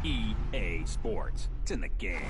EA Sports. It's in the game.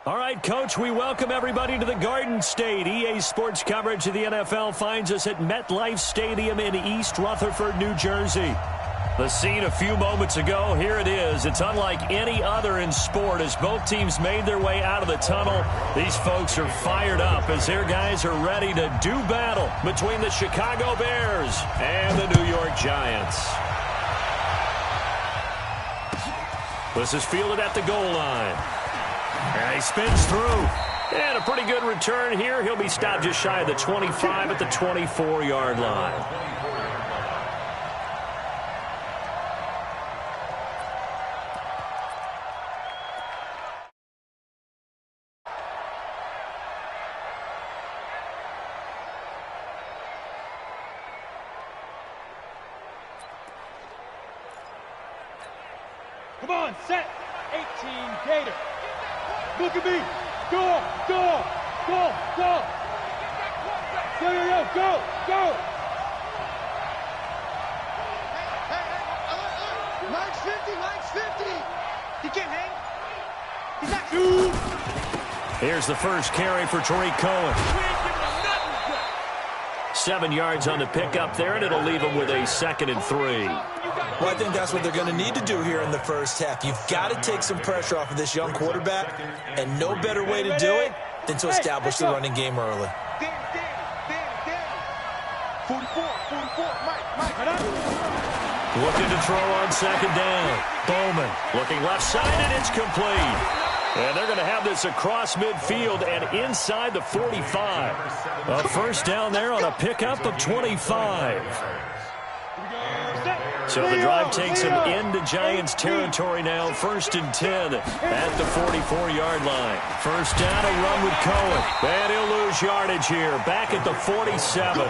All right, Coach, we welcome everybody to the Garden State. EA Sports coverage of the NFL finds us at MetLife Stadium in East Rutherford, New Jersey. The scene a few moments ago, here it is. It's unlike any other in sport as both teams made their way out of the tunnel. These folks are fired up as their guys are ready to do battle between the Chicago Bears and the New York Giants. This is fielded at the goal line. And he spins through. And a pretty good return here. He'll be stopped just shy of the 25 at the 24-yard line. Come on, set. 18 Gator. Look at me. Go, go, go, go. Go, go, go. Hey, Mike's 50, Mike's 50. He can't hang. He's not. Here's the first carry for Tariq Cohen. 7 yards on the pickup there, and it'll leave him with a 2nd and 3. Well, I think that's what they're going to need to do here in the first half. You've got to take some pressure off of this young quarterback, and no better way to do it than to establish the running game early. 44, Mike. Looking to throw on 2nd down. Bowman looking left-sided. It's complete. And they're going to have this across midfield and inside the 45. A first down there on a pickup of 25. So the drive takes him into Giants territory now. 1st and 10 at the 44-yard line. First down, a run with Cohen. And he'll lose yardage here. Back at the 47.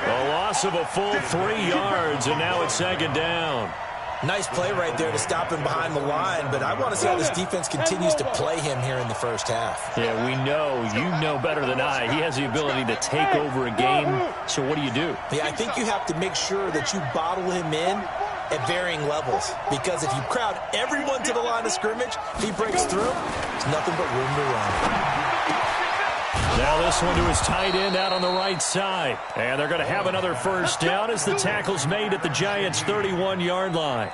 A loss of a full 3 yards, and now it's second down. Nice play right there to stop him behind the line, but I want to see how this defense continues to play him here in the first half. Yeah, we know. You know better than I. He has the ability to take over a game, so what do you do? Yeah, I think you have to make sure that you bottle him in at varying levels, because if you crowd everyone to the line of scrimmage, if he breaks through, there's nothing but room to run. Now this one to his tight end out on the right side. And they're going to have another first down as the tackle's made at the Giants' 31-yard line.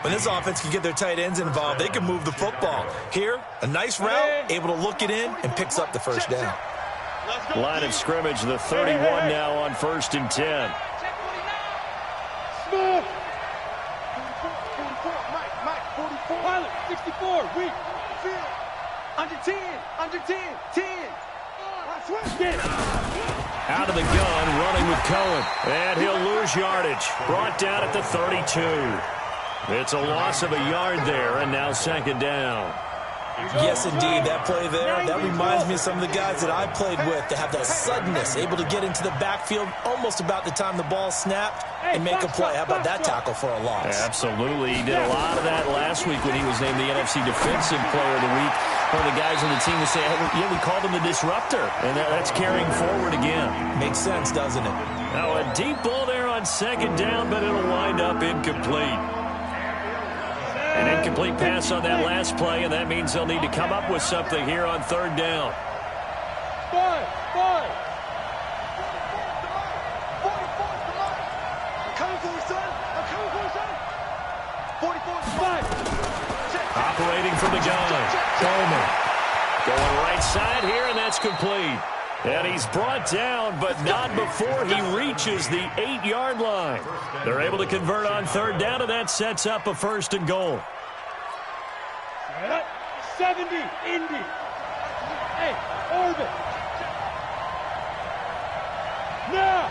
When this offense can get their tight ends involved, they can move the football. Here, a nice route, able to look it in, and picks up the first down. Line of scrimmage, the 31 now on 1st and 10. Smith. 44, Mike, 44. Pilot, 64, weak. Under 10, 10. Out of the gun, running with Cohen. And he'll lose yardage. Brought down at the 32. It's a loss of a yard there, and now second down. Yes, indeed. That play there, that reminds me of some of the guys that I played with that have that suddenness, able to get into the backfield almost about the time the ball snapped and make a play. How about that tackle for a loss? Absolutely. He did a lot of that last week when he was named the NFC Defensive Player of the Week. One of the guys on the team would say, hey, yeah, we called him the disruptor, and that's carrying forward again. Makes sense, doesn't it? Now a deep ball there on second down, but it'll wind up incomplete. An incomplete pass on that last play, and that means they'll need to come up with something here on third down. 5. Operating from the gun. Bowman. Going right side here, and that's complete. And he's brought down, but not before he reaches the 8-yard line. They're able to convert on third down, and that sets up a 1st and goal. 70, Indy. Hey, orbit. Now.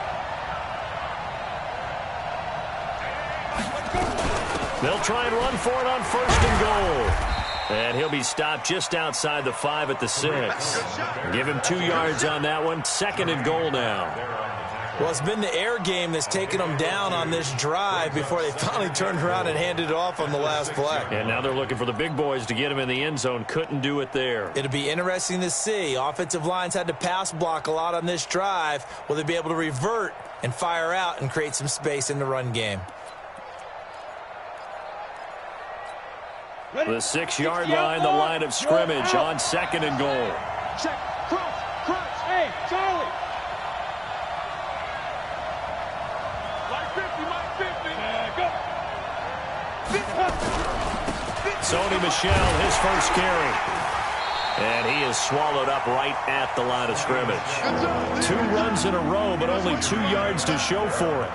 They'll try and run for it on 1st and goal. And he'll be stopped just outside the 5 at the 6. Give him 2 yards on that one. 2nd and goal now. Well, it's been the air game that's taken them down on this drive before they finally turned around and handed it off on the last play. And now they're looking for the big boys to get him in the end zone. Couldn't do it there. It'll be interesting to see. Offensive lines had to pass block a lot on this drive. Will they be able to revert and fire out and create some space in the run game? The 6-yard line, the line of scrimmage on 2nd and goal. Check, crunch, hey, Charlie. Like 50, Sony Michel, his first carry. And he is swallowed up right at the line of scrimmage. 2 runs in a row, but only 2 yards to show for it.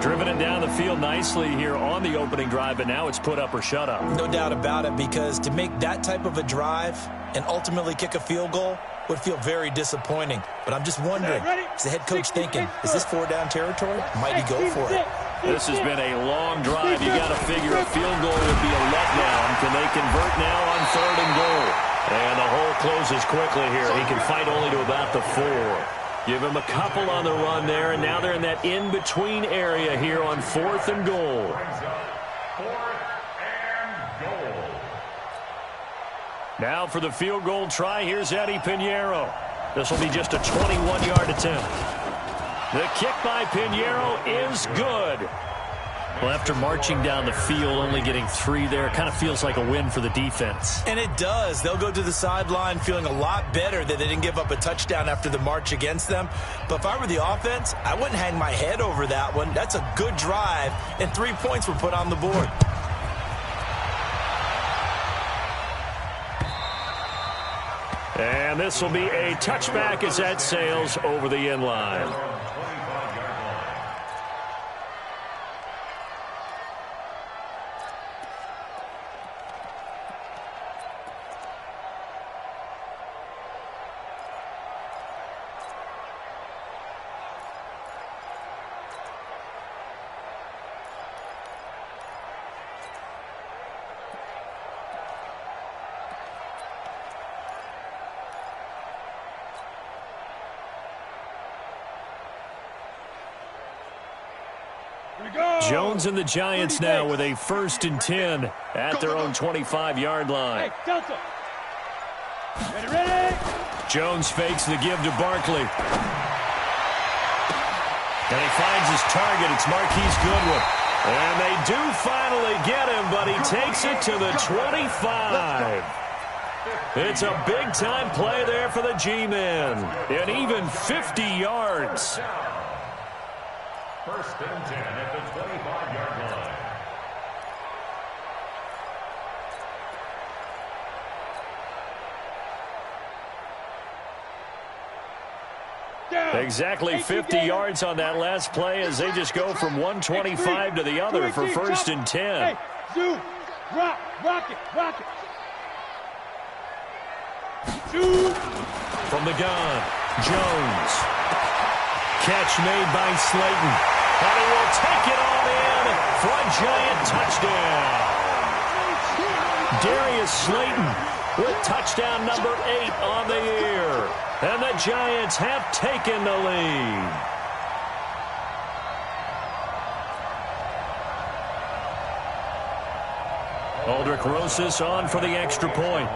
Driven it down the field nicely here on the opening drive, but now it's put up or shut up. No doubt about it, because to make that type of a drive and ultimately kick a field goal would feel very disappointing. But I'm just wondering, is the head coach thinking, is this 4-down territory? Might he go for it? This has been a long drive. You got to figure a field goal would be a letdown. Can they convert now on 3rd and goal? And the hole closes quickly here. He can fight only to about the 4. Give him a couple on the run there, and now they're in that in-between area here on 4th and goal. 4th and goal. Now for the field goal try, here's Eddie Pinheiro. This will be just a 21-yard attempt. The kick by Pinheiro is good. Well, after marching down the field, only getting 3 there, it kind of feels like a win for the defense. And it does. They'll go to the sideline feeling a lot better that they didn't give up a touchdown after the march against them. But if I were the offense, I wouldn't hang my head over that one. That's a good drive, and 3 points were put on the board. And this will be a touchback as that sails over the end line. Jones and the Giants now with a 1st and 10 at their own 25-yard line. Hey, Delta. Ready. Jones fakes the give to Barkley. And he finds his target. It's Marquise Goodwin. And they do finally get him, but he takes it to the 25. It's a big-time play there for the G-men. And even 50 yards. 1st and 10 at the 25-yard line. Exactly 50 yards on that last play as they just go from 125 to the other for 1st and 10. Hey, zoom, rock it. Zoom. From the gun, Jones. Catch made by Slayton. And he will take it on in for a Giant touchdown. Darius Slayton with touchdown number 8 on the year. And the Giants have taken the lead. Aldrich Rosas on for the extra point.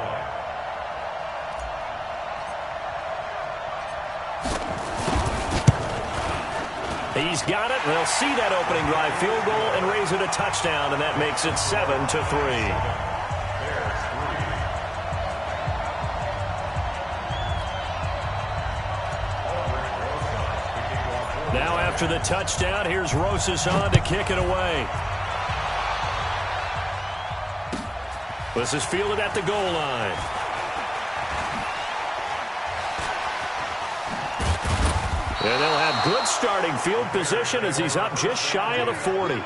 He's got it. They'll see that opening drive field goal and raise it a touchdown, and that makes it 7-3. Now after the touchdown, here's Rosas on to kick it away. This is fielded at the goal line. And they'll have good starting field position as he's up just shy of the 40.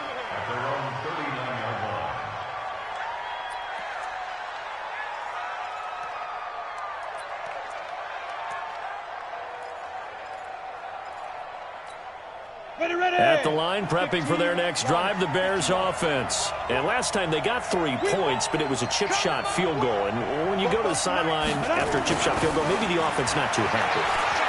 At the line, prepping for their next drive, the Bears offense. And last time they got 3 points, but it was a chip shot field goal. And when you go to the sideline after a chip shot field goal, maybe the offense not too happy.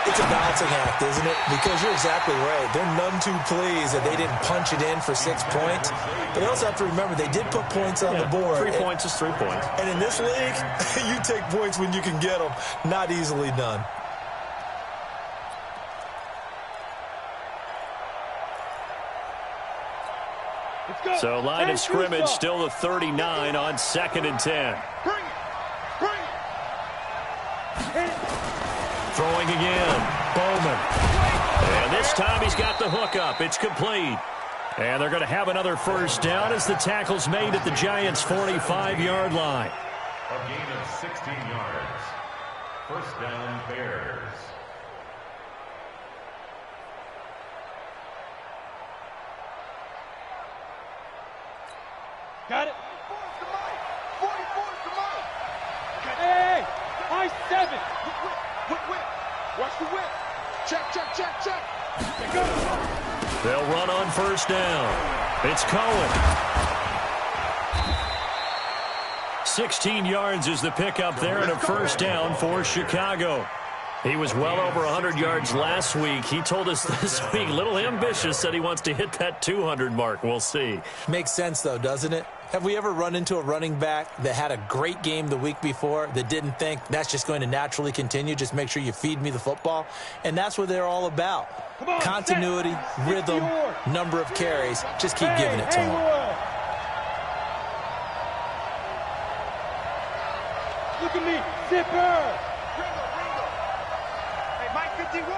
It's a balancing act, isn't it? Because you're exactly right. They're none too pleased that they didn't punch it in for 6 points. But they also have to remember they did put points on the board. 3 points is 3 points. And in this league, you take points when you can get them. Not easily done. So line of scrimmage still the 39 on 2nd and 10. Bring it. Throwing again. Bowman. And this time he's got the hook up. It's complete. And they're going to have another 1st down as the tackle's made at the Giants' 45-yard line. A gain of 16 yards. 1st down, Bears. Got it. Hey, high 7. Whip. Watch the whip. Check. They'll run on 1st down. It's Cohen. 16 yards is the pickup there and a 1st down for Chicago. He was well over 100 yards last week. He told us this week, a little ambitious, said he wants to hit that 200 mark. We'll see. Makes sense, though, doesn't it? Have we ever run into a running back that had a great game the week before that didn't think that's just going to naturally continue? Just make sure you feed me the football. And that's what they're all about. Continuity, rhythm, number of carries. Just keep giving it to them. Look at me. Zipper. Hey, Mike 51.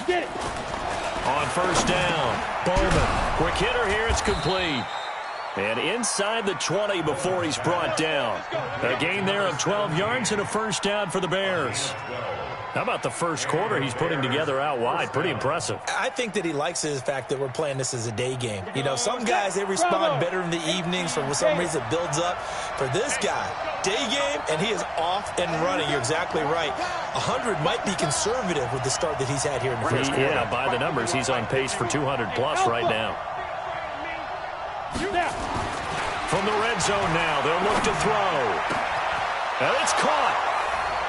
Get it. On 1st down, Bowman. Quick hitter here, it's complete. And inside the 20 before he's brought down. A gain there of 12 yards and a 1st down for the Bears. How about the first quarter he's putting together out wide? Pretty impressive. I think that he likes the fact that we're playing this as a day game. You know, some guys, they respond better in the evenings. For some reason, it builds up. For this guy, day game, and he is off and running. You're exactly right. 100 might be conservative with the start that he's had here in the first quarter. Yeah, by the numbers, he's on pace for 200-plus right now. From the red zone now, they'll look to throw. And it's caught.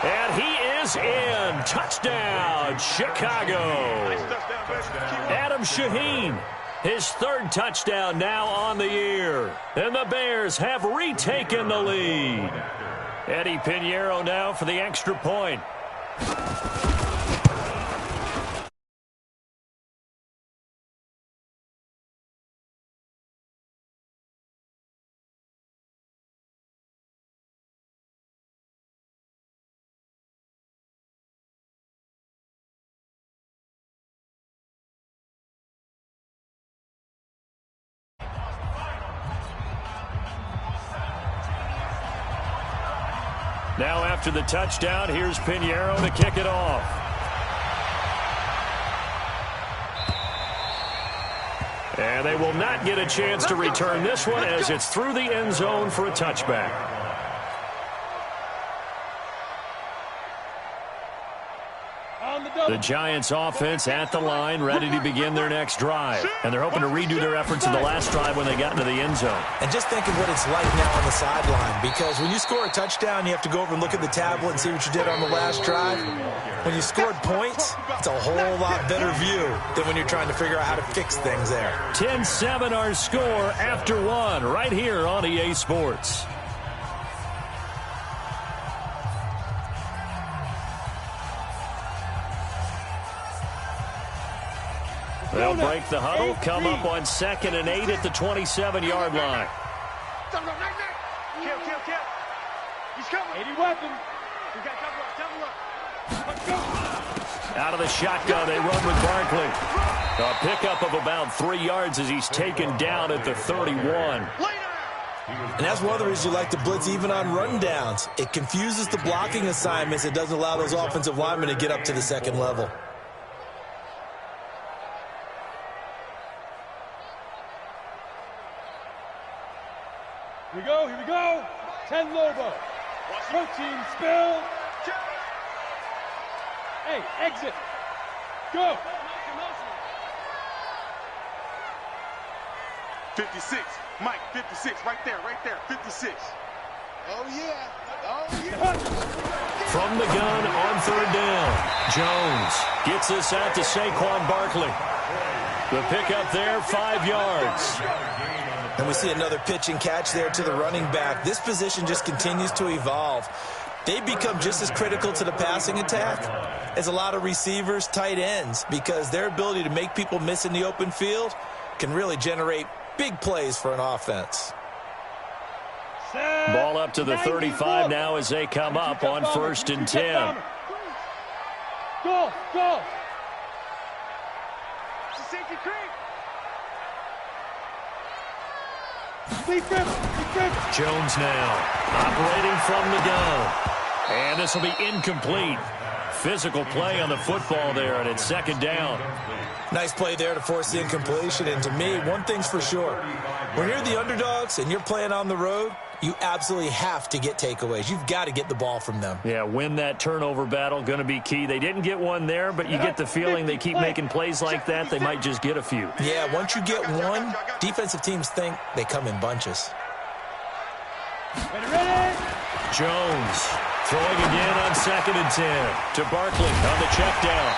And he is is in. Touchdown, Chicago. Adam Shaheen, his third touchdown now on the year. And the Bears have retaken the lead. Eddie Pinheiro now for the extra point. Now after the touchdown, here's Pinheiro to kick it off. And they will not get a chance to return this one as it's through the end zone for a touchback. The Giants offense at the line, ready to begin their next drive. And they're hoping to redo their efforts in the last drive when they got into the end zone. And just think of what it's like now on the sideline, because when you score a touchdown, you have to go over and look at the tablet and see what you did on the last drive. When you scored points, it's a whole lot better view than when you're trying to figure out how to fix things there. 10-7 our score after one right here on EA Sports. They'll break the huddle, come up on 2nd and 8 at the 27-yard line. He's coming. 80 weapons. We got double up. Let's go. Out of the shotgun, they run with Barkley. A pickup of about 3 yards as he's taken down at the 31. And that's one of the reasons you like to blitz even on rundowns. It confuses the blocking assignments. It doesn't allow those offensive linemen to get up to the second level. Here we go. 10 Lobo. Protein spill. Hey, exit. Go. 56. Mike, 56. Right there. 56. Oh, yeah. From the gun on 3rd down. Jones gets this out to Saquon Barkley. The pickup there, 5 yards. And we see another pitch and catch there to the running back. This position just continues to evolve. They become just as critical to the passing attack as a lot of receivers, tight ends, because their ability to make people miss in the open field can really generate big plays for an offense. Ball up to the 35 now as they come up on 1st and 10. Go. Jones now operating from the gun. And this will be incomplete. Physical play on the football there, and it's 2nd down. Nice play there to force the incompletion. And to me, one thing's for sure. When you're the underdogs and you're playing on the road, you absolutely have to get takeaways. You've got to get the ball from them. Yeah, win that turnover battle, going to be key. They didn't get one there, but you get the feeling they keep making plays like that, they might just get a few. Yeah, once you get one, defensive teams think they come in bunches. Ready. Jones throwing again on 2nd and 10 to Barkley on the check down.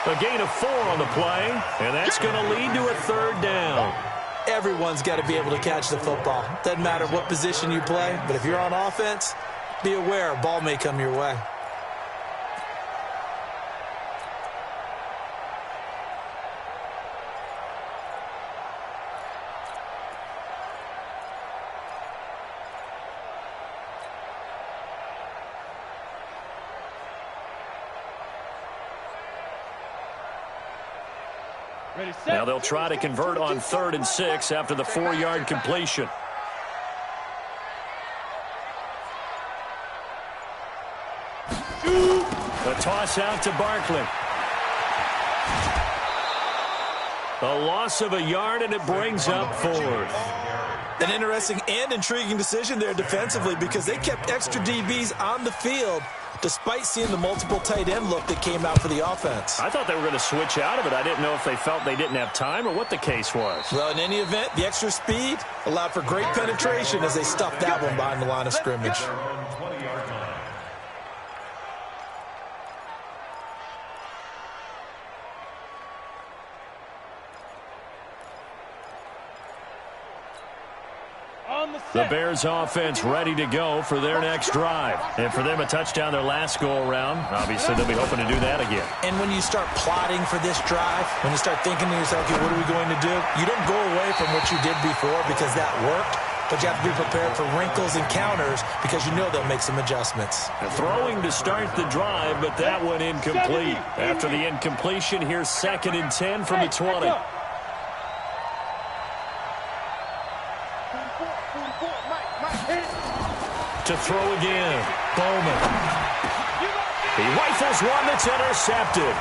A gain of 4 on the play, and that's going to lead to a 3rd down. Everyone's got to be able to catch the football. Doesn't matter what position you play, but if you're on offense, be aware a ball may come your way. Now they'll try to convert on 3rd and 6 after the 4-yard completion. The toss out to Barkley. A loss of a yard, and it brings up 4th. An interesting and intriguing decision there defensively, because they kept extra DBs on the field despite seeing the multiple tight end look that came out for the offense. I thought they were going to switch out of it. I didn't know if they felt they didn't have time or what the case was. Well, in any event, the extra speed allowed for great penetration as they stuffed that one behind the line of scrimmage. The Bears offense ready to go for their next drive. And for them, a touchdown their last go-around. Obviously, they'll be hoping to do that again. And when you start plotting for this drive, when you start thinking to yourself, okay, what are we going to do? You don't go away from what you did before because that worked. But you have to be prepared for wrinkles and counters because you know they'll make some adjustments. Throwing to start the drive, but that one incomplete. After the incompletion, here's 2nd and 10 from the 20. To throw again, Bowman. He rifles one that's intercepted.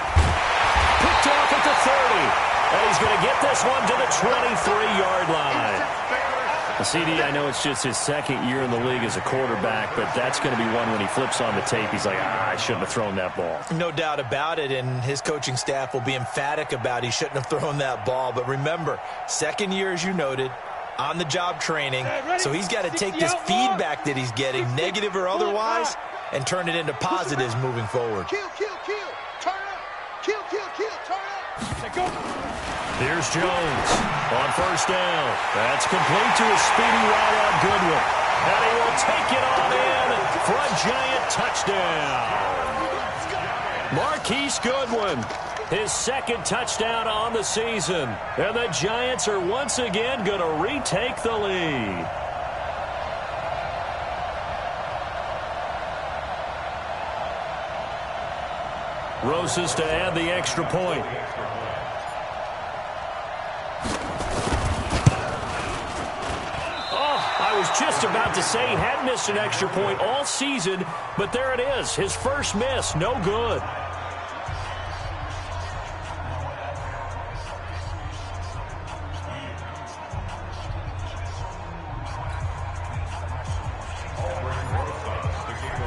Picked off at the 30. And he's going to get this one to the 23-yard line. CD, I know it's just his 2nd year in the league as a quarterback, but that's going to be one when he flips on the tape. He's like, I shouldn't have thrown that ball. No doubt about it, and his coaching staff will be emphatic about he shouldn't have thrown that ball. But remember, 2nd year, as you noted, on-the-job training, so he's got to take this feedback that he's getting, negative or otherwise, and turn it into positives moving forward. Kill, turn up. Kill, turn up. Here's Jones on 1st down. That's complete to a speedy route on Goodwin. And he will take it on in for a giant touchdown. Marquise Goodwin, his 2nd touchdown on the season. And the Giants are once again going to retake the lead. Rosas to add the extra point. I was just about to say he hadn't missed an extra point all season, but there it is. His first miss, no good.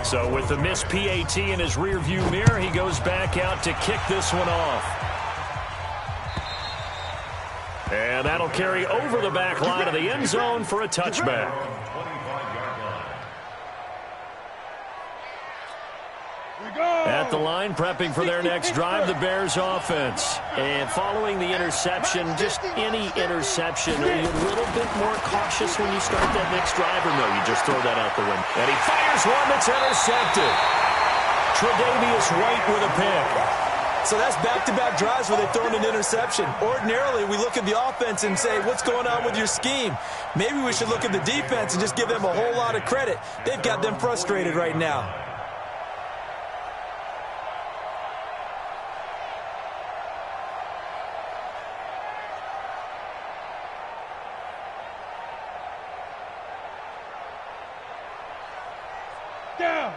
So with the missed PAT in his rearview mirror, he goes back out to kick this one off. And that'll carry over the back line of the end zone for a touchback. At the line, prepping for their next drive, the Bears offense. And following the interception, just any interception, are you a little bit more cautious when you start that next drive, or no, you just throw that out the window? And he fires one that's intercepted. Tre'Davious White with a pick. So that's back-to-back drives where they've thrown an interception. Ordinarily, we look at the offense and say, what's going on with your scheme? Maybe we should look at the defense and just give them a whole lot of credit. They've got them frustrated right now.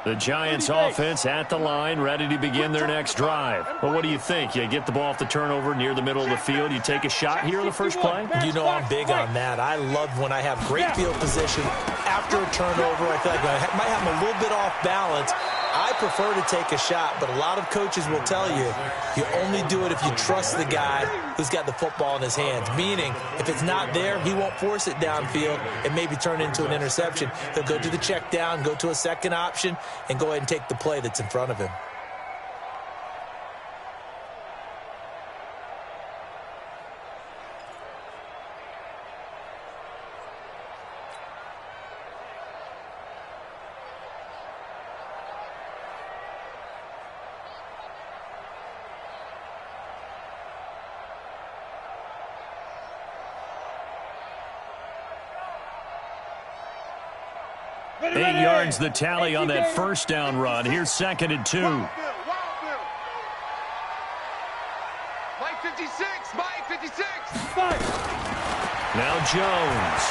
The Giants offense at the line, ready to begin their next drive. Well, what do you think? You get the ball off the turnover near the middle of the field. You take a shot here on the first play? You know I'm big on that. I love when I have great field position after a turnover. I feel like I might have them a little bit off balance. I prefer to take a shot, but a lot of coaches will tell you, you only do it if you trust the guy who's got the football in his hands. Meaning, if it's not there, he won't force it downfield and maybe turn it into an interception. He'll go to the check down, go to a second option, and go ahead and take the play that's in front of him. Ready. 8 yards the tally on that first down run. Here's 2nd and 2. Mike 56, Mike 56. Now Jones.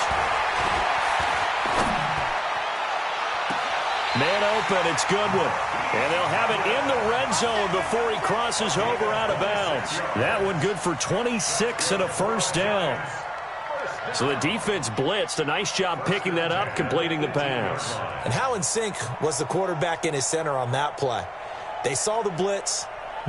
Man open, it's Goodwin. And they'll have it in the red zone before he crosses over out of bounds. That one good for 26 and a first down. So the defense blitzed. A nice job picking that up, completing the pass. And how in sync was the quarterback and his center on that play? They saw the blitz,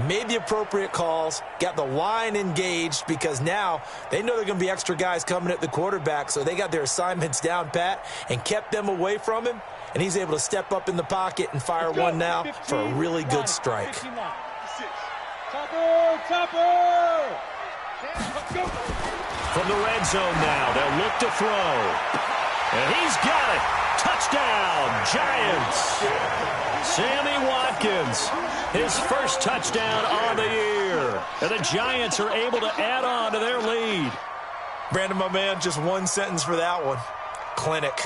made the appropriate calls, got the line engaged because now they know there are going to be extra guys coming at the quarterback, so they got their assignments down pat and kept them away from him, and he's able to step up in the pocket and fire one now for a really good strike. Let's go. From the red zone now, they'll look to throw. And he's got it. Touchdown, Giants. Sammy Watkins, his first touchdown on the year. And the Giants are able to add on to their lead. Brandon, my man, just one sentence for that one. Clinic.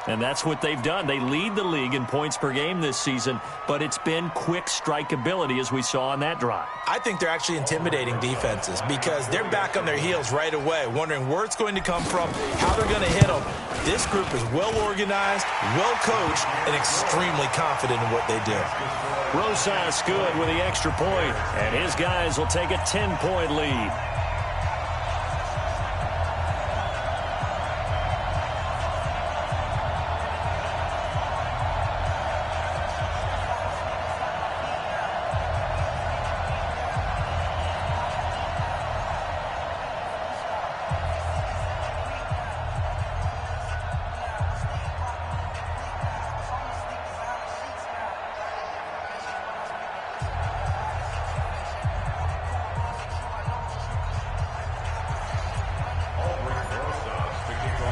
And that's what they've done. They lead the league in points per game this season, but it's been quick strikeability as we saw on that drive. I think they're actually intimidating defenses because they're back on their heels right away, wondering where it's going to come from, how they're going to hit them. This group is well organized, well coached, and extremely confident in what they do. Rosas good with the extra point, and his guys will take a 10-point lead.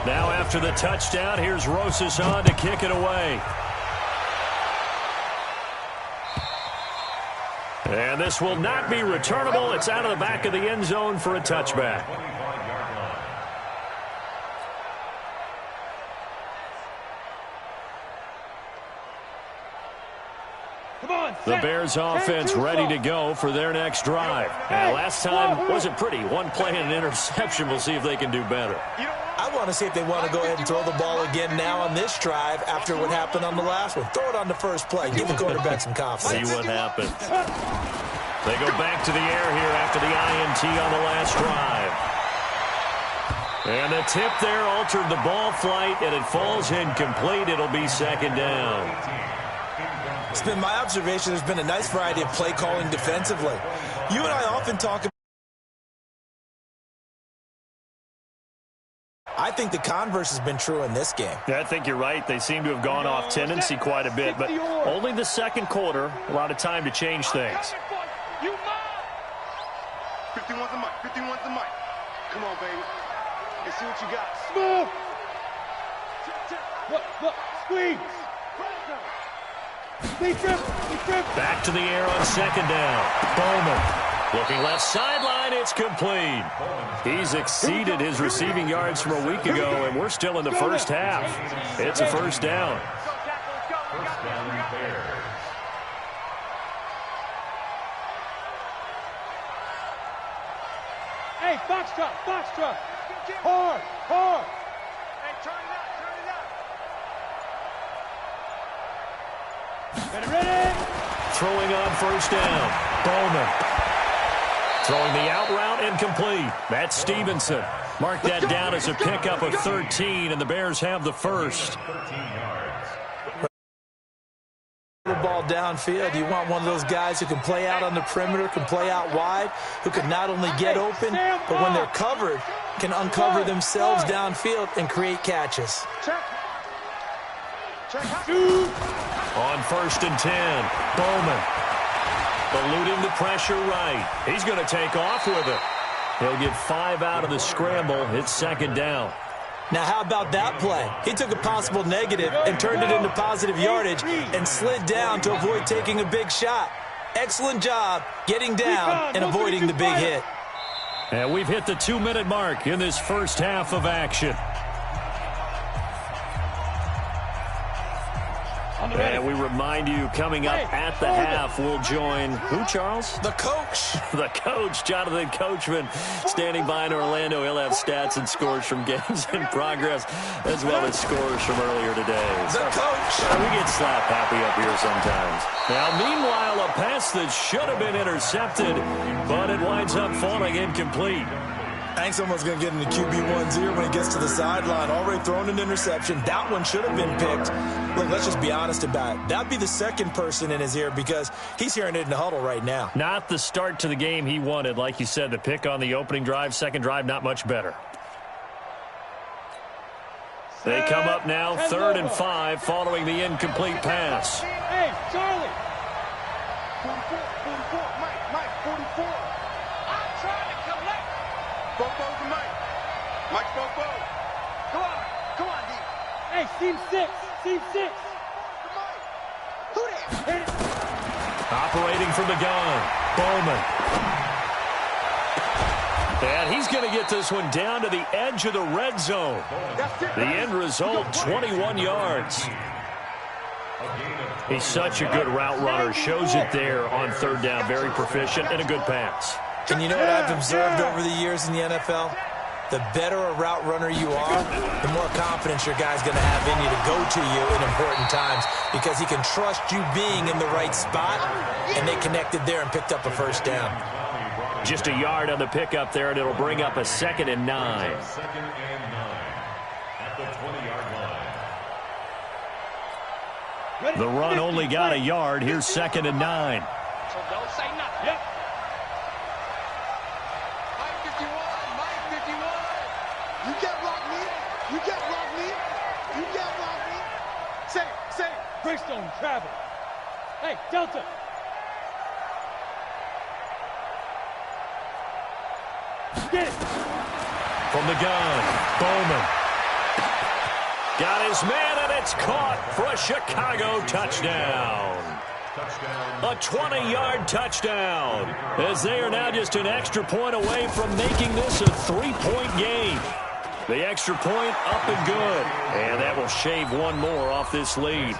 Now after the touchdown, here's Rosas on to kick it away. And this will not be returnable. It's out of the back of the end zone for a touchback. The Bears offense ready to go for their next drive. And last time wasn't pretty. One play and an interception. We'll see if they can do better. I want to see if they want to go ahead and throw the ball again now on this drive after what happened on the last one. Throw it on the first play. Give the quarterback some confidence. See what happens. They go back to the air here after the INT on the last drive. And the tip there altered the ball flight, and it falls incomplete. It'll be second down. It's been my observation there's been a nice variety of play calling defensively. You and I often talk about I think the converse has been true in this game. Yeah, I think you're right. They seem to have gone off tendency quite a bit, but only the second quarter, a lot of time to change things. 51's the mic. 51's the mic. Come on, baby. Let's see what you got. Smooth. Look. Squeeze. Back to the air on second down. Bowman. Looking left sideline, it's complete. He's exceeded his receiving yards from a week ago, and we're still in the first half. It's a first down. First down, Bears. Hey, Foxtrot. Hard. Hey, turn it up. Ready? Throwing on first down. Bowman. Throwing the out route incomplete. That's Stevenson. Mark that down as a pickup of 13, and the Bears have the first. 13 yards. The ball downfield. You want one of those guys who can play out on the perimeter, can play out wide, who can not only get open, but when they're covered, can uncover themselves downfield and create catches. On first and 10, Bowman. Eluding the pressure right. He's going to take off with it. He'll get 5 out of the scramble. It's second down. Now, how about that play? He took a possible negative and turned it into positive yardage and slid down to avoid taking a big shot. Excellent job getting down and avoiding the big hit. And we've hit the 2-minute mark in this first half of action. And we remind you, coming up at the half, we'll join who, Charles? The coach. The coach, Jonathan Coachman, standing by in Orlando. He'll have stats and scores from games in progress, as well as scores from earlier today. The coach. We get slap happy up here sometimes. Now, meanwhile, a pass that should have been intercepted, but it winds up falling incomplete. I think someone's going to get into QB1-0 when he gets to the sideline. Already thrown an interception. That one should have been picked. Look, let's just be honest about it. That'd be the second person in his ear because he's hearing it in the huddle right now. Not the start to the game he wanted. Like you said, the pick on the opening drive, second drive, not much better. They come up now, 3rd and 5, following the incomplete pass. Hey, Charlie. 44, Mike, 44. I'm trying to collect. Bobo's the Mike. Mike's Bobo. Come on, D. Hey, seam 6. Seam 6. Operating from the gun, Bowman. And he's going to get this one down to the edge of the red zone. The end result, 21 yards. He's such a good route runner. Shows it there on third down. Very proficient and a good pass. And you know what I've observed over the years in the NFL? The better a route runner you are, the more confidence your guy's going to have in you to go to you in important times because he can trust you being in the right spot, and they connected there and picked up a first down. Just a yard on the pickup there, and it'll bring up a 2nd and 9. 2nd and 9 at the 20-yard line. The run only got a yard. Here's 2nd and 9. So don't say nothing. Yep. Mike 51, Mike 51. You get rock me. You get rock me. You get rock me. Say it, say it. Greystone travel. Hey, Delta. Get it. From the gun, Bowman. Got his man, and it's caught for a Chicago touchdown. A 20-yard touchdown, as they are now just an extra point away from making this a 3-point game. The extra point up and good, and that will shave one more off this lead.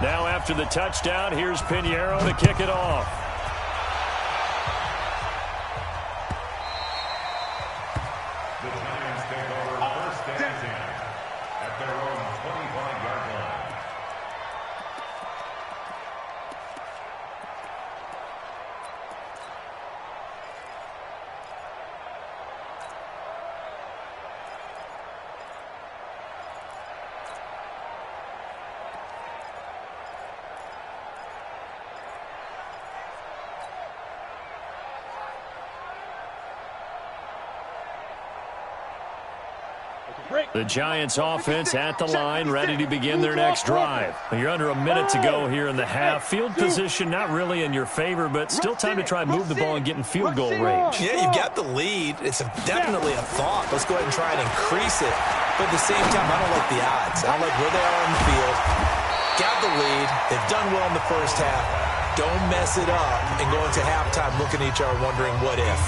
Now after the touchdown, here's Pinheiro to kick it off. The Giants take over first and 10 at their own 25-yard line. The Giants offense at the line, ready to begin their next drive. You're under a minute to go here in the half. Field position not really in your favor, but still time to try and move the ball and get in field goal range. Yeah, you've got the lead. It's definitely a thought. Let's go ahead and try and increase it. But at the same time, I don't like the odds. I don't like where they are on the field. Got the lead. They've done well in the first half. Don't mess it up and go into halftime looking at each other wondering what if.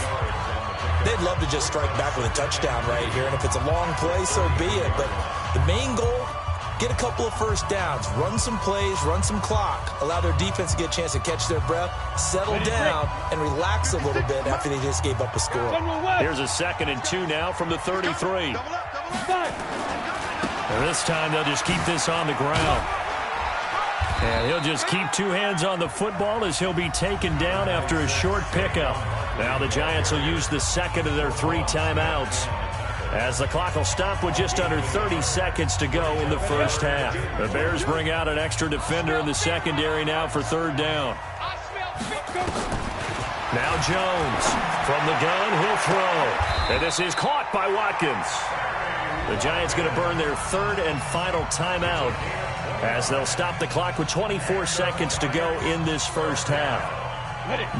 They'd love to just strike back with a touchdown right here, and if it's a long play, so be it. But the main goal, get a couple of first downs, run some plays, run some clock, allow their defense to get a chance to catch their breath, settle down, and relax a little bit after they just gave up a score. Here's a 2nd and 2 now from the 33. And this time they'll just keep this on the ground. And he'll just keep two hands on the football as he'll be taken down after a short pickup. Now the Giants will use the 2nd of their 3 timeouts, as the clock will stop with just under 30 seconds to go in the first half. The Bears bring out an extra defender in the secondary now for 3rd down. Now Jones from the gun, he'll throw. And this is caught by Watkins. The Giants going to burn their 3rd and final timeout, as they'll stop the clock with 24 seconds to go in this first half.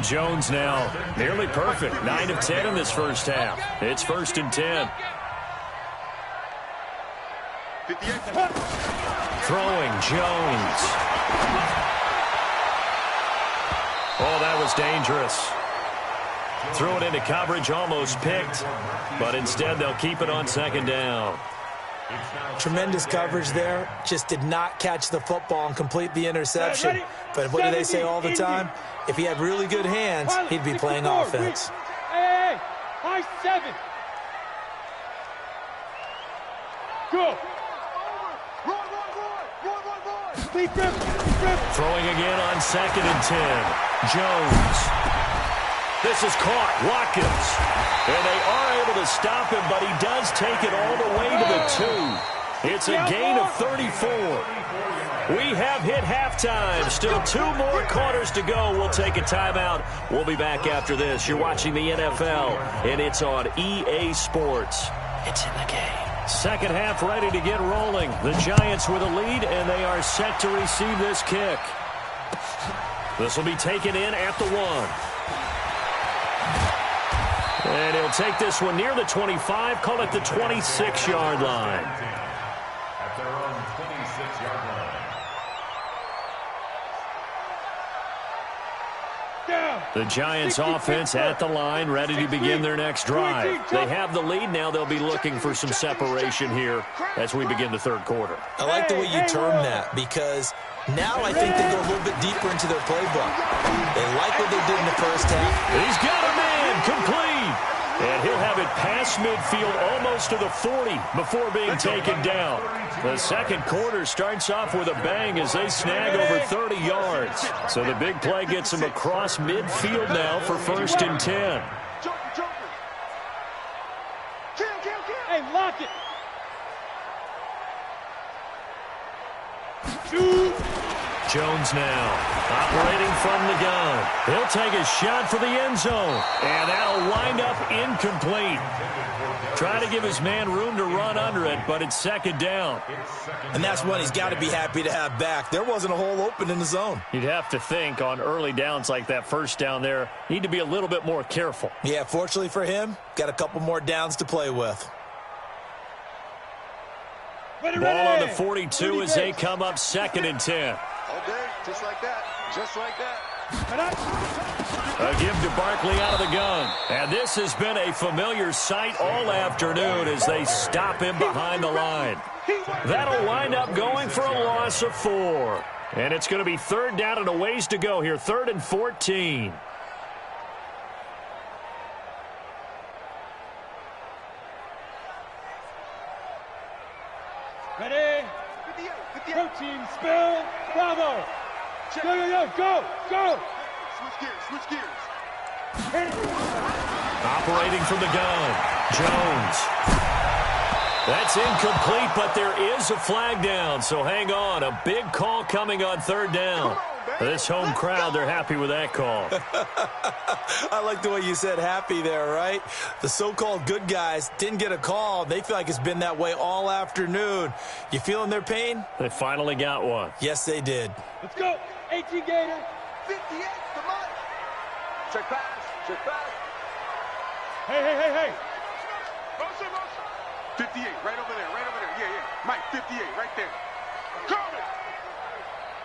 Jones now nearly perfect. 9 of 10 in this first half. It's 1st and 10. Throwing Jones. Oh, that was dangerous. Threw it into coverage, almost picked, but instead they'll keep it on 2nd down. Tremendous coverage there. Just did not catch the football and complete the interception. But what do they say all the time? If he had really good hands, he'd be playing offense. Hey, high 7. Go. Throwing again on 2nd and 10. Jones. This is caught. Watkins. And they are able to stop him, but he does take it all the way to the 2. It's a gain of 34. We have hit halftime. Still 2 more quarters to go. We'll take a timeout. We'll be back after this. You're watching the NFL, and it's on EA Sports. It's in the game. Second half ready to get rolling. The Giants with a lead, and they are set to receive this kick. This will be taken in at the 1. And he'll take this one near the 25, call it the 26-yard line. At their own 26-yard line. The Giants offense at the line, ready to begin their next drive. They have the lead now. They'll be looking for some separation here as we begin the third quarter. I like the way you term that, because now I think they go a little bit deeper into their playbook. They like what they did in the first half. He's got a man complete. And he'll have it past midfield almost to the 40 before being taken down. The second quarter starts off with a bang as they snag over 30 yards. So the big play gets them across midfield now for 1st and 10. Hey, lock it. Jones now, operating from the gun. He'll take a shot for the end zone, and that'll wind up incomplete. Try to give his man room to run under it, but it's 2nd down. And that's one he's got to be happy to have back. There wasn't a hole open in the zone. You'd have to think on early downs like that 1st down there, need to be a little bit more careful. Yeah, fortunately for him, got a couple more downs to play with. Ball on the 42 as they come up 2nd and 10. All day, just like that, just like that. A give to Barkley out of the gun. And this has been a familiar sight all afternoon as they stop him behind the line. That'll wind up going for a loss of 4. And it's going to be 3rd down and a ways to go here, 3rd and 14. Ready? Protein spill. Bravo. Go. Switch gears. Operating from the gun, Jones. That's incomplete, but there is a flag down, so hang on. A big call coming on 3rd down. This home crowd, they're happy with that call. I like the way you said happy there, right? The so-called good guys didn't get a call. They feel like it's been that way all afternoon. You feeling their pain? They finally got one. Yes, they did. Let's go. 18 Gator. 58, come on. Check pass. Hey. 58, right over there. Yeah. Mike, 58, right there. Coming.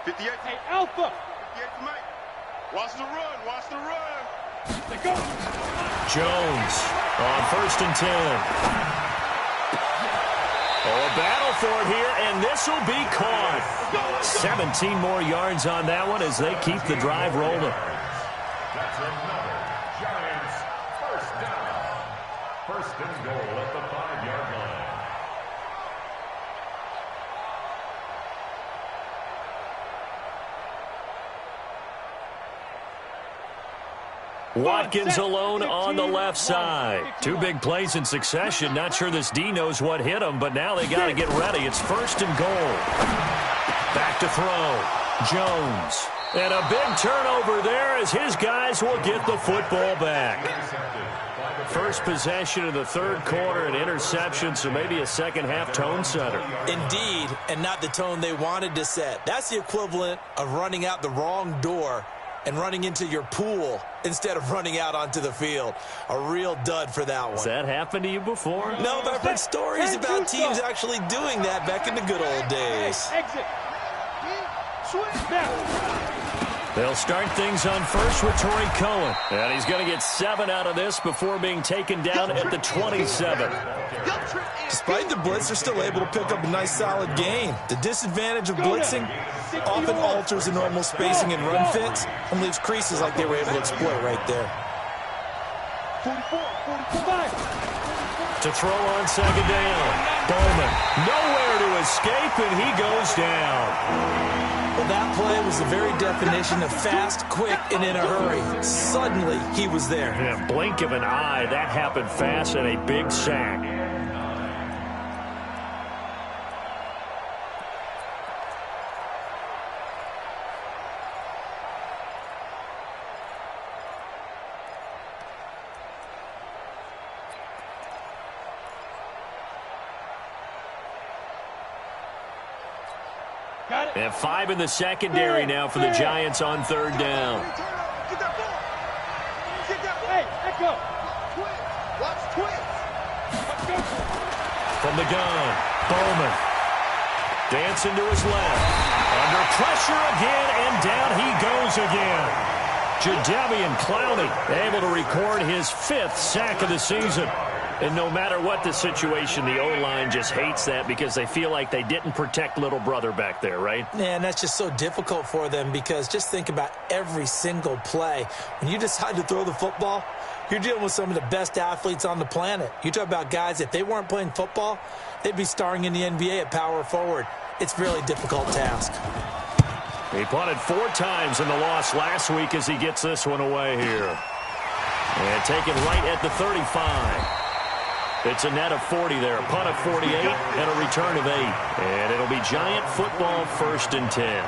58. Hey, Alpha. 58 to Mike. Watch the run. Let's go. Jones on 1st and 10. Oh, a battle for it here, and this will be caught. 17 more yards on that one as they keep the drive rolling. That's another Giants 1st down. 1st and goal at the 5-yard line. Watkins alone on the left side. 2 big plays in succession. Not sure this D knows what hit him, but now they got to get ready. It's 1st and goal. Back to throw. Jones. And a big turnover there as his guys will get the football back. First possession of the 3rd quarter, an interception, so maybe a 2nd half tone setter. Indeed, and not the tone they wanted to set. That's the equivalent of running out the wrong door and running into your pool instead of running out onto the field. A real dud for that one. Has that happened to you before? No, but I've heard stories about teams actually doing that back in the good old days. Exit. Switch now. They'll start things on 1st with Torrey Cohen. And he's going to get 7 out of this before being taken down at the 27. Despite the blitz, they're still able to pick up a nice, solid gain. The disadvantage of blitzing often alters the normal spacing and run fits and leaves creases like they were able to exploit right there. 44, 45. To throw on 2nd down. Bowman nowhere to escape, and he goes down. Well, that play was the very definition of fast, quick, and in a hurry. Suddenly, he was there. In a blink of an eye, that happened fast and a big sack. And 5 in the secondary now for the Giants on 3rd down. Get that ball. Get that ball. Hey, echo. Twins. Watch twins. From the gun, Bowman. Dancing to his left. Under pressure again, and down he goes again. Jadeveon Clowney able to record his 5th sack of the season. And no matter what the situation, the O-line just hates that because they feel like they didn't protect little brother back there, right? Man, that's just so difficult for them because just think about every single play. When you decide to throw the football, you're dealing with some of the best athletes on the planet. You talk about guys, if they weren't playing football, they'd be starring in the NBA at power forward. It's a really difficult task. He punted 4 times in the loss last week as he gets this one away here. And taken right at the 35. It's a net of 40 there, a punt of 48, and a return of 8. And it'll be Giant football 1st and 10.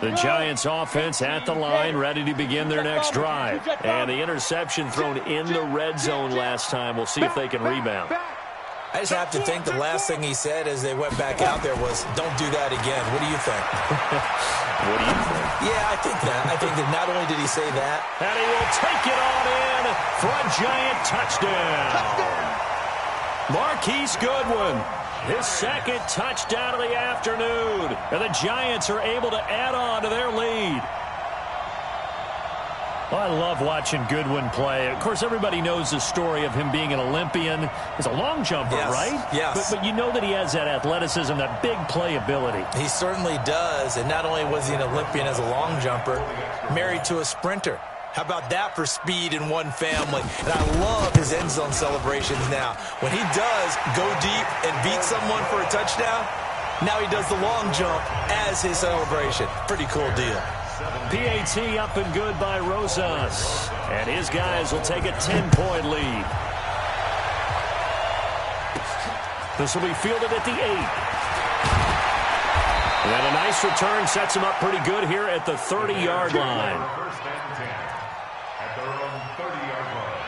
The Giants offense at the line, ready to begin their next drive. And the interception thrown in the red zone last time. We'll see if they can rebound. I just have to think the last thing he said as they went back out there was, don't do that again. What do you think? What do you think? Yeah, I think that. I think that not only did he say that. And he will take it on in for a Giant touchdown. Marquise Goodwin, his 2nd touchdown of the afternoon. And the Giants are able to add on to their lead. Well, I love watching Goodwin play. Of course, everybody knows the story of him being an Olympian. He's a long jumper, yes, right? Yes. But you know that he has that athleticism, that big play ability. He certainly does. And not only was he an Olympian as a long jumper, married to a sprinter. How about that for speed in one family? And I love his end zone celebrations now. When he does go deep and beat someone for a touchdown, now he does the long jump as his celebration. Pretty cool deal. PAT up and good by Rosas. And his guys will take a 10-point lead. This will be fielded at the 8. And a nice return sets him up pretty good here at the 30-yard line. 1st and 10 at their own 30-yard line.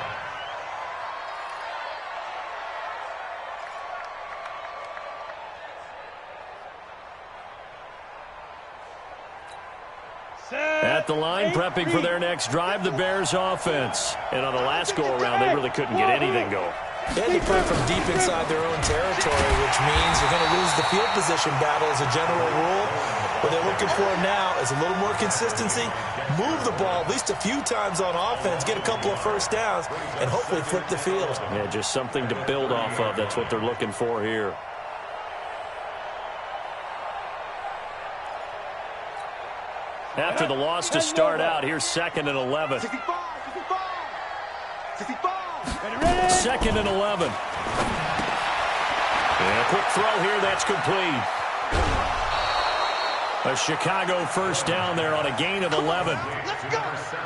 At the line, prepping for their next drive, the Bears offense. And on the last go-around, they really couldn't get anything going. They had to play from deep inside their own territory, which means you're going to lose the field position battle as a general rule. What they're looking for now is a little more consistency, move the ball at least a few times on offense, get a couple of 1st downs, and hopefully flip the field. Yeah, just something to build off of. That's what they're looking for here. After the loss to start out, here's 2nd and 11. 65, 65. 2nd and 11. And a quick throw here, that's complete. A Chicago 1st down there on a gain of 11.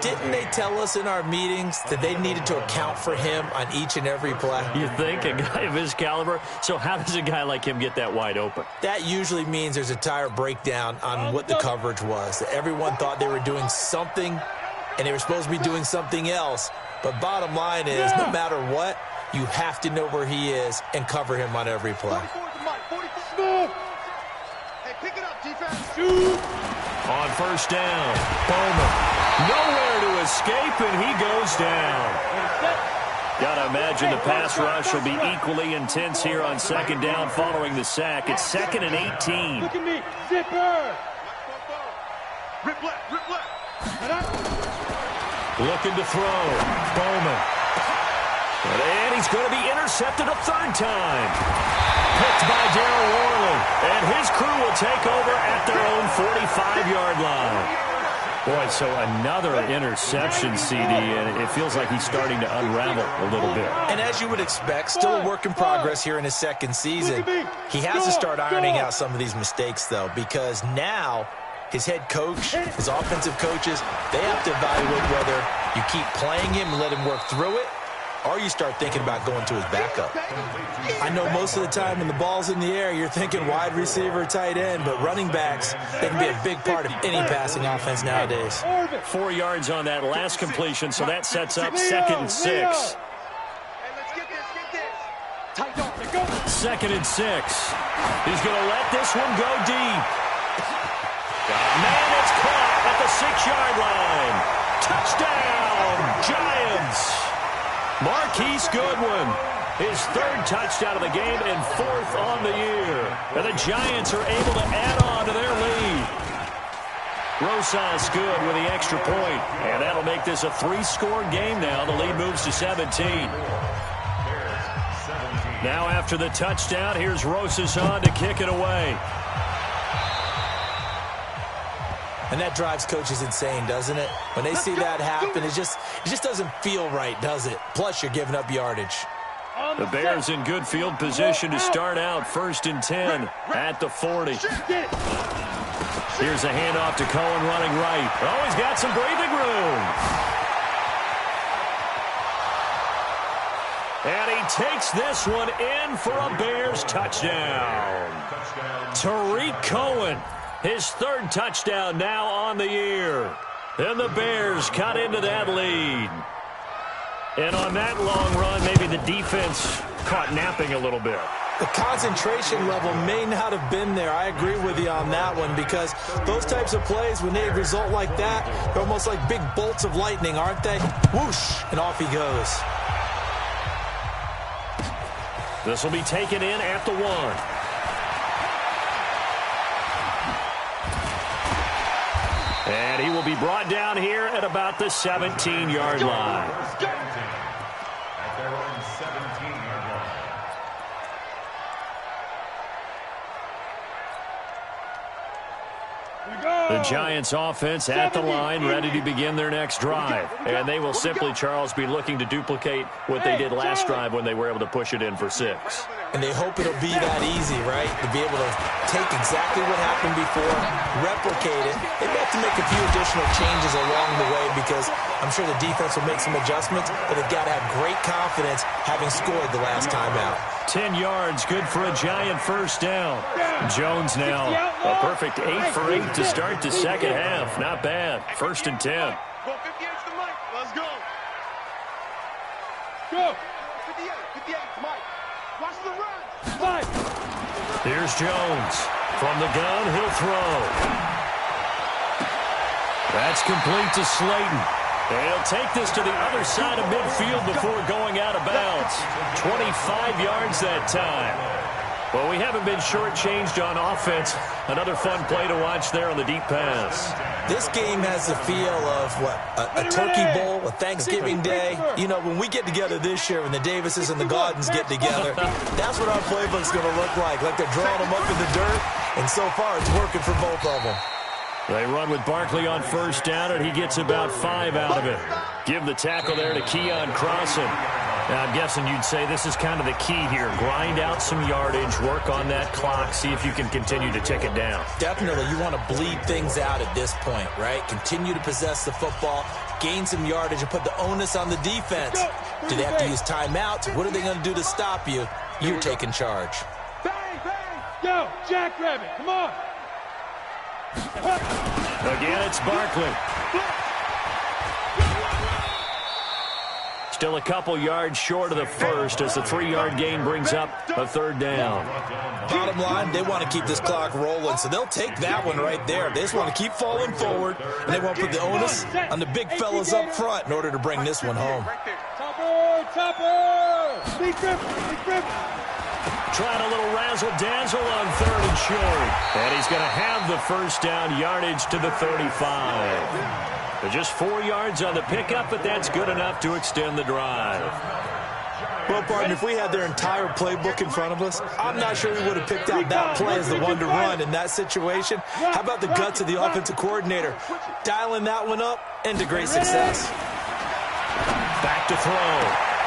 Didn't they tell us in our meetings that they needed to account for him on each and every play? You think, a guy of his caliber? So how does a guy like him get that wide open? That usually means there's a tire breakdown on what the coverage was. Everyone thought they were doing something, and they were supposed to be doing something else. But bottom line is, no matter what, you have to know where he is and cover him on every play. 44. Hey, pick it up, defense. On 1st down, Bowman. Nowhere to escape, and he goes down. Gotta imagine the pass rush will be equally intense here on 2nd down following the sack. It's 2nd and 18. Look at me. Zipper. Rip left, rip left. Looking to throw. Bowman. And he's going to be intercepted a 3rd time. Picked by Darryl Worley. And his crew will take over at their own 45-yard line. Boy, so another interception, CD, and it feels like he's starting to unravel a little bit. And as you would expect, still a work in progress here in his 2nd season. He has to start ironing out some of these mistakes, though, because now his head coach, his offensive coaches, they have to evaluate whether you keep playing him and let him work through it, or you start thinking about going to his backup. I know most of the time when the ball's in the air, you're thinking wide receiver, tight end, but running backs, they can be a big part of any passing offense nowadays. 4 yards on that last completion, so that sets up 2nd and 6. 2nd and 6. He's going to let this one go deep. Man, it's caught at the 6-yard line. Touchdown, Giants. Marquise Goodwin, his 3rd touchdown of the game and 4th on the year. And the Giants are able to add on to their lead. Rosas good with the extra point. And that'll make this a 3-score game now. The lead moves to 17. Now after the touchdown, here's Rosas on to kick it away. And that drives coaches insane, doesn't it? When they see that happen, it just doesn't feel right, does it? Plus, you're giving up yardage. The Bears in good field position to start out 1st and 10 at the 40. Here's a handoff to Cohen running right. Oh, he's got some breathing room. And he takes this one in for a Bears touchdown. Tariq Cohen, his 3rd touchdown now on the year. And the Bears cut into that lead. And on that long run, maybe the defense caught napping a little bit. The concentration level may not have been there. I agree with you on that one because those types of plays, when they result like that, they're almost like big bolts of lightning, aren't they? Whoosh, and off he goes. This will be taken in at the 1. And he will be brought down here at about the 17-yard line. At their own 17-yard line. The Giants offense at the line, ready to begin their next drive. And they will simply, Charles, be looking to duplicate what they did last drive when they were able to push it in for 6. And they hope it'll be that easy, right? To be able to take exactly what happened before, replicate it. They have to make a few additional changes along the way because I'm sure the defense will make some adjustments, but they've got to have great confidence having scored the last time out. 10 yards, good for a Giant 1st down. Jones now, a perfect 8 for 8 to start the 2nd half. Not bad. 1st and 10. Go 58 to Mike. Let's go. Go. 58, Mike. Watch the run. Mike. Here's Jones. From the gun, he'll throw. That's complete to Slayton. And he'll take this to the other side of midfield before going out of bounds. 25 yards that time. Well, we haven't been shortchanged on offense. Another fun play to watch there on the deep pass. This game has the feel of, what, a turkey bowl, a Thanksgiving day. You know, when we get together this year, when the Davises and the Gardens get together, that's what our playbook's going to look like they're drawing them up in the dirt. And so far, it's working for both of them. They run with Barkley on 1st down, and he gets about 5 out of it. Give the tackle there to Keon Crossan. Now, I'm guessing you'd say this is kind of the key here. Grind out some yardage, work on that clock, see if you can continue to tick it down. Definitely. You want to bleed things out at this point, right? Continue to possess the football, gain some yardage, and put the onus on the defense. Do they have to use timeouts? What are they going to do to stop you? You're taking charge. Bang, bang. Yo, Jackrabbit, come on. Again, it's Barkley. Still a couple yards short of the 1st as the 3-yard gain brings up a 3rd down. Bottom line, they want to keep this clock rolling, so they'll take that one right there. They just want to keep falling forward, and they want to put the onus on the big fellas up front in order to bring this one home. Topper! Speed grip! Trying a little razzle-dazzle on 3rd and short. And he's going to have the 1st down yardage to the 35. Just 4 yards on the pickup, but that's good enough to extend the drive. Well, partner, if we had their entire playbook in front of us, I'm not sure we would have picked out that play as the one to run in that situation. How about the guts of the offensive coordinator? Dialing that one up into great success. Back to throw.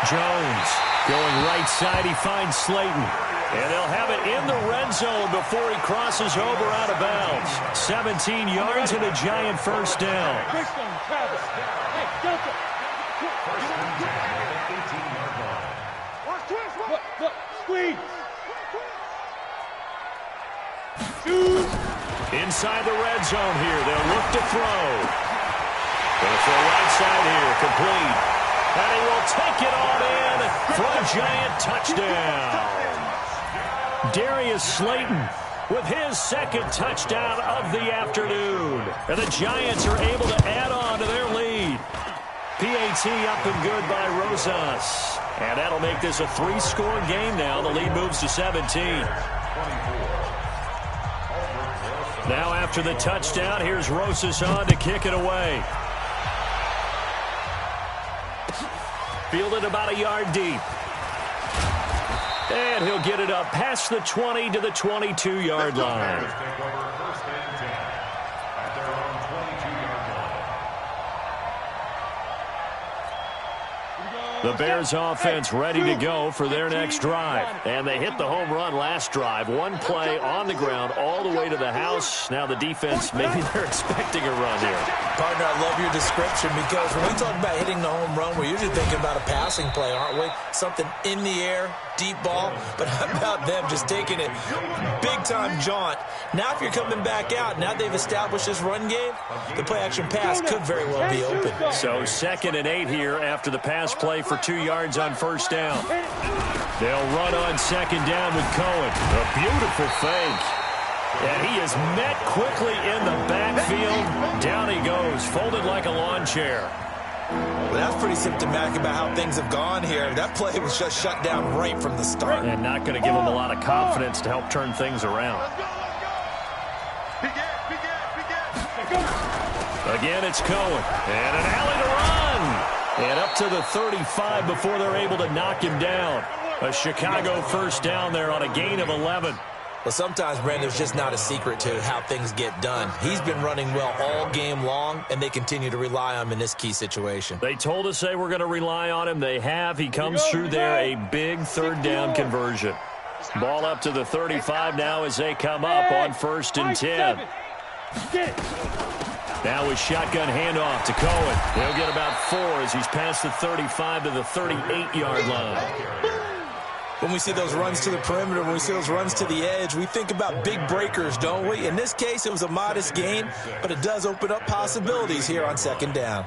Jones going right side. He finds Slayton. And they'll have it in the red zone before he crosses over out of bounds. 17 yards and a Giant 1st down. Squeeze. Inside the red zone here. They'll look to throw. Going to throw right side here. Complete. And he will take it on in for a Giant touchdown. Darius Slayton with his second touchdown of the afternoon. And the Giants are able to add on to their lead. PAT up and good by Rosas. And that'll make this a 3-score game now. The lead moves to 17. Now after the touchdown, here's Rosas on to kick it away. Fielded about a yard deep. And he'll get it up past the 20 to the 22-yard line. The Bears offense ready to go for their next drive. And they hit the home run last drive. One play on the ground all the way to the house. Now the defense, maybe they're expecting a run here. Partner, I love your description because when we talk about hitting the home run, we're usually thinking about a passing play, aren't we? Something in the air, deep ball. But how about them just taking it big-time jaunt? Now if you're coming back out, now they've established this run game, the play-action pass could very well be open. So 2nd and 8 here after the pass play for 2 yards on first down. They'll run on 2nd down with Cohen. A beautiful fake. And he is met quickly in the backfield. Down he goes, folded like a lawn chair. Well, that's pretty symptomatic about how things have gone here. That play was just shut down right from the start. And not going to give him a lot of confidence to help turn things around. Again, it's Cohen. And an alley to run. And up to the 35 before they're able to knock him down. A Chicago first down there on a gain of 11. Well, sometimes, Brandon, there's just not a secret to how things get done. He's been running well all game long, and they continue to rely on him in this key situation. They told us they were going to rely on him. They have. He comes through there, a big 3rd down conversion. Ball up to the 35 now as they come up on 1st and 10. Now with shotgun handoff to Cohen. He'll get about 4 as he's past the 35 to the 38-yard line. When we see those runs to the perimeter, when we see those runs to the edge, we think about big breakers, don't we? In this case, it was a modest gain, but it does open up possibilities here on 2nd down.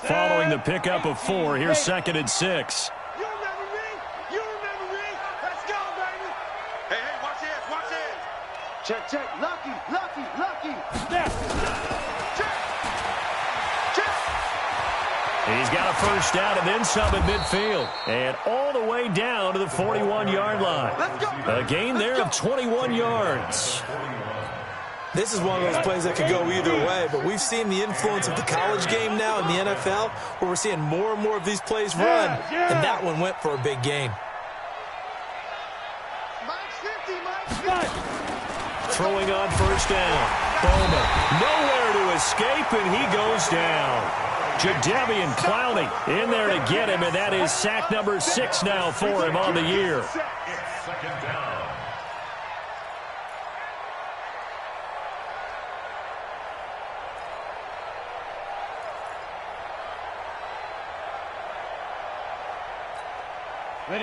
Following the pickup of 4, here's 2nd and 6. You remember me? You remember me? Let's go, baby. Hey, watch this, watch this. Check. Lucky. Snap. He's got a first down and then some at midfield. And all the way down to the 41-yard line. A gain there of 21 yards. This is one of those plays that could go either way, but we've seen the influence of the college game now in the NFL, where we're seeing more and more of these plays run, and that one went for a big gain. Throwing on first down. Bowman nowhere to escape, and he goes down. Jadeveon Clowney in there to get him, and that is sack number 6 now for him on the year. It's 2nd down.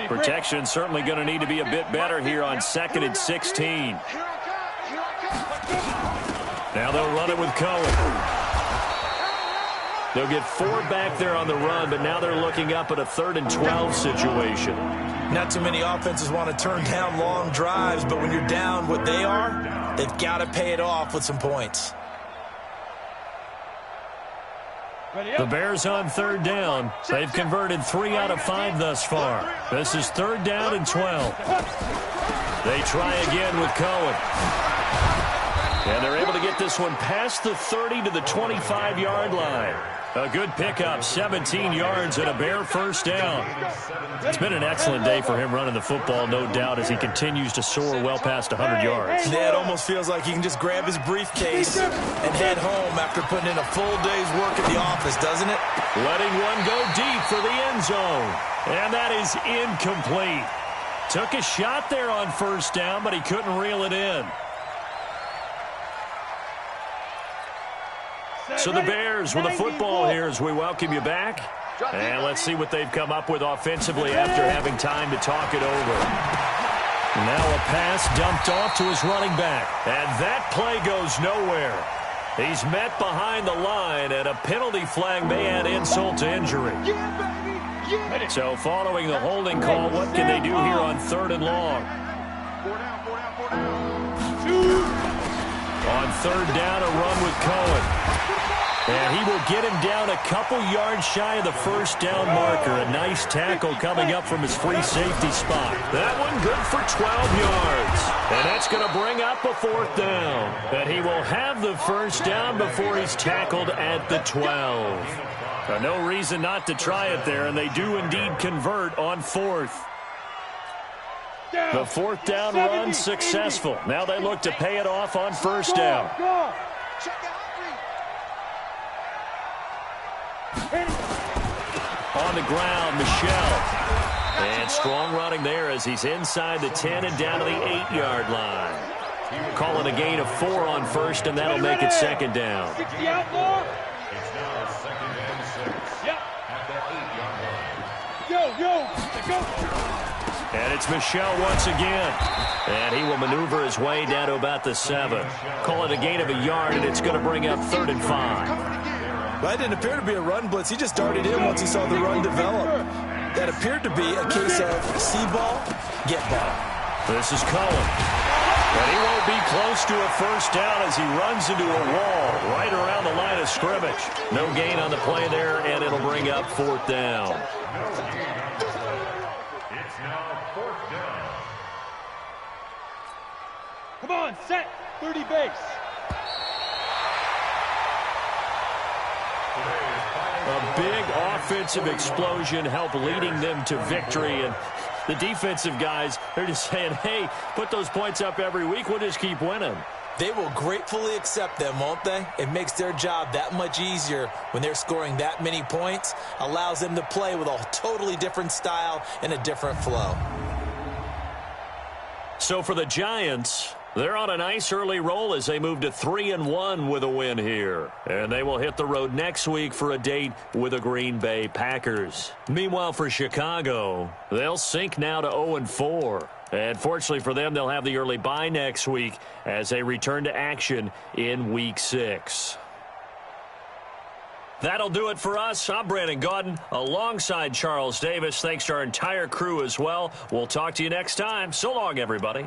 Protection certainly going to need to be a bit better here on 2nd and 16. Now they'll run it with Cohen. They'll get 4 back there on the run, but now they're looking up at a 3rd and 12 situation. Not too many offenses want to turn down long drives, but when you're down what they are, they've got to pay it off with some points. The Bears on 3rd down. They've converted 3 out of 5 thus far. This is 3rd down and 12. They try again with Cohen. And they're able to get this one past the 30 to the 25-yard line. A good pickup, 17 yards and a Bear first down. It's been an excellent day for him running the football, no doubt, as he continues to soar well past 100 yards. Yeah, it almost feels like he can just grab his briefcase and head home after putting in a full day's work at the office, doesn't it? Letting one go deep for the end zone. And that is incomplete. Took a shot there on first down, but he couldn't reel it in. So the Bears with the football here as we welcome you back. And let's see what they've come up with offensively after having time to talk it over. Now a pass dumped off to his running back. And that play goes nowhere. He's met behind the line, and a penalty flag may add insult to injury. Yeah, baby. So following the holding call, what can they do here on 3rd and long? 4 down, 4 down, 4 down. On 3rd down, a run with Cohen. And he will get him down a couple yards shy of the 1st down marker. A nice tackle coming up from his free safety spot. That one good for 12 yards. And that's going to bring up a 4th down. And he will have the 1st down before he's tackled at the 12. No reason not to try it there, and they do indeed convert on 4th. The 4th down run successful. Now they look to pay it off on 1st down. On the ground, Michel. And strong running there as he's inside the 10 and down to the 8-yard line. Calling a gain of 4 on 1st, and that'll make it 2nd down. 60 outlaw. It's now 2nd and 6 Yep. at the 8-yard line. Go. And it's Michel once again. And he will maneuver his way down to about the 7. Call it a gain of a yard, and it's going to bring up 3rd and 5. Well, that didn't appear to be a run blitz. He just darted in once he saw the run develop. That appered to be a case of see ball, get ball. This is Cohen. And he won't be close to a 1st down as he runs into a wall right around the line of scrimmage. No gain on the play there, and it'll bring up 4th down. It's now 4th down. Come on, set. 30 base. A big offensive explosion helped leading them to victory. And the defensive guys, they're just saying, hey, put those points up every week. We'll just keep winning. They will gratefully accept them, won't they? It makes their job that much easier when they're scoring that many points. Allows them to play with a totally different style and a different flow. So for the Giants, they're on a nice early roll as they move to 3-1 with a win here. And they will hit the road next week for a date with the Green Bay Packers. Meanwhile, for Chicago, they'll sink now to 0-4. And fortunately for them, they'll have the early bye next week as they return to action in Week 6. That'll do it for us. I'm Brandon Gaudin alongside Charles Davis. Thanks to our entire crew as well. We'll talk to you next time. So long, everybody.